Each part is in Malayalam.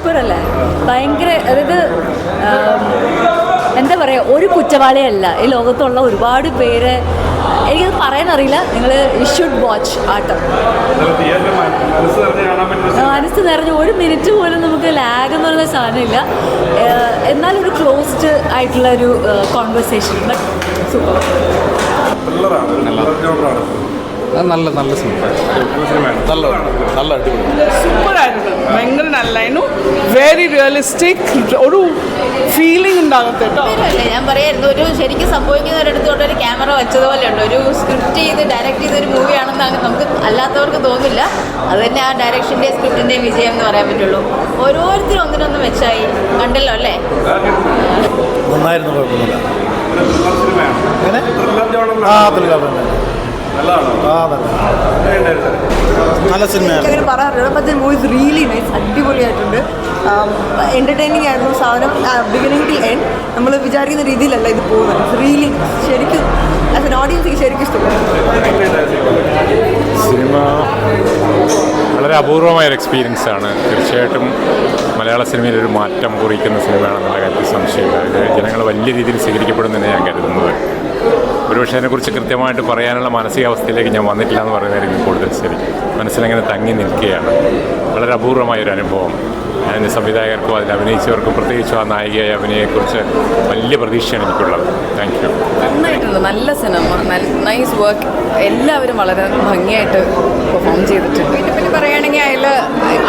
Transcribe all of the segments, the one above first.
സൂപ്പർ അല്ലേ, ഭയങ്കര. അതായത് എന്താ പറയുക, ഒരു കുറ്റവാളിയല്ല ഈ ലോകത്തുള്ള ഒരുപാട് പേര്. എനിക്കത് പറയാനറിയില്ല. നിങ്ങൾ ഷുഡ് വാച്ച് ആട്ടം. മനസ്സ് നിറഞ്ഞ് ഒരു മിനിറ്റ് പോലും നമുക്ക് ലാഗ് എന്ന് പറയുന്ന സാധനമില്ല. എന്നാൽ ഒരു ക്ലോസ്ഡ് ആയിട്ടുള്ള ഒരു കോൺവെർസേഷൻ. But super. നല്ല നല്ല സിനിമ, നല്ല നല്ല അടിപൊളി, സൂപ്പറായിരുന്നു. ഭയങ്കര നല്ലായിരുന്നു. Very realistic. ഒരു ഫീലിംഗ് ഉണ്ടാകത്ത കേട്ടോ. ഞാൻ പറയായിരുന്നു, ഒരു ശരിക്കും സംഭവിക്കുന്ന ഒരിടത്തോട്ട് ഒരു ക്യാമറ വെച്ചതുപോലെ ഉണ്ട്. ഒരു സ്ക്രിപ്റ്റ് ചെയ്ത് ഡയറക്റ്റ് ചെയ്ത ഒരു മൂവിയാണെന്ന് നമുക്ക് അല്ലാത്തവർക്ക് തോന്നില്ല. അത് തന്നെ ആ ഡയറക്ഷൻ്റെയും സ്ക്രിപ്റ്റിൻ്റെയും വിജയം എന്ന് പറയാൻ പറ്റുള്ളൂ. ഓരോരുത്തരും ഒന്നിനൊന്നും വെച്ചായി കണ്ടല്ലോ അല്ലേ. നന്നായിരുന്നു, കുഴപ്പമൊന്നുമില്ല. നല്ല സിനിമയാണ്. പറയാറുണ്ട്. മൂവീസ് റിയലി നൈസ്, അടിപൊളിയായിട്ടുണ്ട്. എൻ്റർടൈനിങ് ആയിരുന്നു സാധനം. ബിഗിനിങ് ടു എൻഡ് നമ്മൾ വിചാരിക്കുന്ന രീതിയിലല്ല ഇത് പോകുന്നത്. റിയലി ശരിക്കും ആസ് എൻ ഓഡിയൻസ് ശരിക്കും ഇഷ്ടപ്പെട്ടു. സിനിമ വളരെ അപൂർവമായൊരു എക്സ്പീരിയൻസ് ആണ്. തീർച്ചയായിട്ടും മലയാള സിനിമയിൽ ഒരു മാറ്റം കുറിക്കുന്ന സിനിമയാണെന്നുള്ള കാര്യത്തിൽ സംശയമില്ല. ഇത് ജനങ്ങൾ വലിയ രീതിയിൽ സ്വീകരിക്കപ്പെടുമെന്ന് ഞാൻ കരുതുന്നത്. ഒരുപക്ഷെ അതിനെക്കുറിച്ച് കൃത്യമായിട്ട് പറയാനുള്ള മാനസികാവസ്ഥയിലേക്ക് ഞാൻ വന്നിട്ടില്ല എന്ന് പറയുന്നതായിരിക്കും കൂടുതൽ ശരി. മനസ്സിലങ്ങനെ തങ്ങി നിൽക്കുകയാണ്. വളരെ അപൂർവമായൊരു അനുഭവം. അതിൻ്റെ സംവിധായകർക്കും അതിൽ അഭിനയിച്ചവർക്കും പ്രത്യേകിച്ചും ആ നായികയായ അഭിനയെക്കുറിച്ച് വലിയ പ്രതീക്ഷയാണ് എനിക്കുള്ളത്. Thank you. നന്നായിട്ടുണ്ട്, നല്ല സിനിമ, നൈസ് വർക്ക്. എല്ലാവരും വളരെ ഭംഗിയായിട്ട് പെർഫോം ചെയ്തിട്ടുണ്ട്. പിന്നെ പറയുകയാണെങ്കിൽ അതിൽ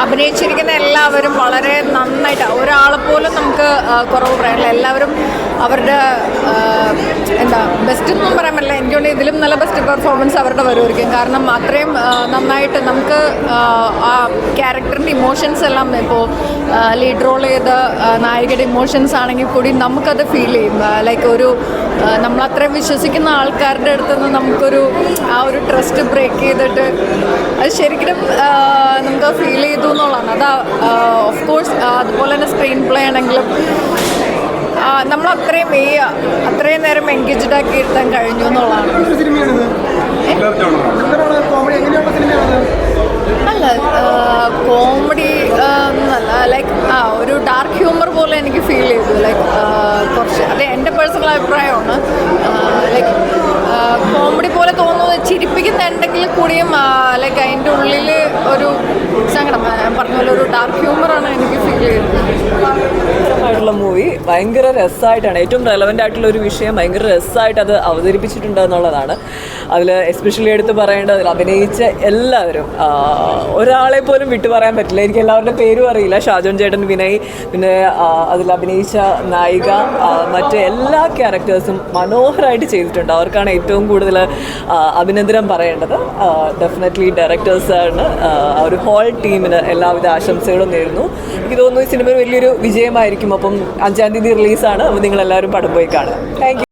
അഭിനയിച്ചിരിക്കുന്ന എല്ലാവരും വളരെ നന്നായിട്ട്, ഒരാളെപ്പോലും നമുക്ക് കുറവ് പറയാനില്ല. എല്ലാവരും അവരുടെ എന്താ ബെസ്റ്റ് ഒന്നും പറയാൻ പറ്റില്ല. എനിക്കൊണ്ട് ഇതിലും നല്ല ബെസ്റ്റ് പെർഫോമൻസ് അവരുടെ വരുമായിരിക്കും. കാരണം അത്രയും നന്നായിട്ട് നമുക്ക് ആ ക്യാരക്ടറിൻ്റെ ഇമോഷൻസ് എല്ലാം, ഇപ്പോൾ ലീഡ് റോൾ ചെയ്ത നായികയുടെ ഇമോഷൻസ് ആണെങ്കിൽ കൂടി നമുക്കത് ഫീൽ ചെയ്യും. ലൈക്ക് ഒരു നമ്മളത്രയും വിശ്വസിക്കുന്ന ആൾക്കാരുടെ അടുത്ത് നിന്ന് നമുക്കൊരു ആ ഒരു ട്രസ്റ്റ് ബ്രേക്ക് ചെയ്തിട്ട് അത് ശരിക്കും നമുക്ക് ഫീൽ ചെയ്തു എന്നുള്ളതാണ്. അത് ഓഫ് കോഴ്സ് അതുപോലെ തന്നെ സ്ക്രീൻ പ്ലേ ആണെങ്കിലും നമ്മൾ അത്രയും നേരം എൻഗേജ്ഡ് ആക്കി ഇരുത്താൻ കഴിഞ്ഞു എന്നുള്ളതാണ്. അല്ല, കോമഡി എന്നല്ല, ലൈക്ക് ഒരു ഡാർക്ക് ഹ്യൂമർ പോലെ എനിക്ക് ഫീൽ ചെയ്തു. ലൈക്ക് കുറച്ച്, അത് എൻ്റെ പേഴ്സണൽ അഭിപ്രായമാണ്. ലൈക്ക് കോമഡി പോലെ തോന്നുന്നത് ചിരിപ്പിക്കുന്നുണ്ടെങ്കിൽ കൂടിയും ലൈക്ക് അതിൻ്റെ ഉള്ളിൽ ഒരു സങ്കടം, പറഞ്ഞ പോലെ ഒരു ഡാർക്ക് ഹ്യൂമറാണ് എനിക്ക് ഫീൽ ചെയ്തത്. മൂവി ഭയങ്കര രസമായിട്ടാണ്, ഏറ്റവും റെലവൻ്റ് ആയിട്ടുള്ള ഒരു വിഷയം ഭയങ്കര രസമായിട്ട് അത് അവതരിപ്പിച്ചിട്ടുണ്ട് എന്നുള്ളതാണ്. അതിൽ എസ്പെഷ്യലി എടുത്ത് പറയേണ്ടത്, അതിൽ അഭിനയിച്ച എല്ലാവരും, ഒരാളെ പോലും വിട്ടു പറയാൻ പറ്റില്ല. എനിക്ക് എല്ലാവരുടെ പേരും അറിയില്ല. ഷാജോൻ ചേട്ടൻ, വിനയ്, പിന്നെ അതിൽ അഭിനയിച്ച നായിക, മറ്റ് എല്ലാ ക്യാരക്ടേഴ്സും മനോഹരമായിട്ട് ചെയ്തിട്ടുണ്ട്. അവർക്കാണ് ഏറ്റവും കൂടുതൽ അഭിനന്ദനം പറയേണ്ടത്. ഡെഫിനറ്റ്ലി ഡയറക്ടേഴ്സാണ്, ഒരു ഹോൾ ടീമിന് എല്ലാവിധ ആശംസകളും നേരുന്നു. എനിക്ക് തോന്നുന്നു ഈ സിനിമ വലിയൊരു വിജയമായിരിക്കും. അപ്പം 5-ാം തീയതി റിലീസാണ്. അപ്പോൾ നിങ്ങളെല്ലാവരും പടം പോയി കാണുക. Thank you.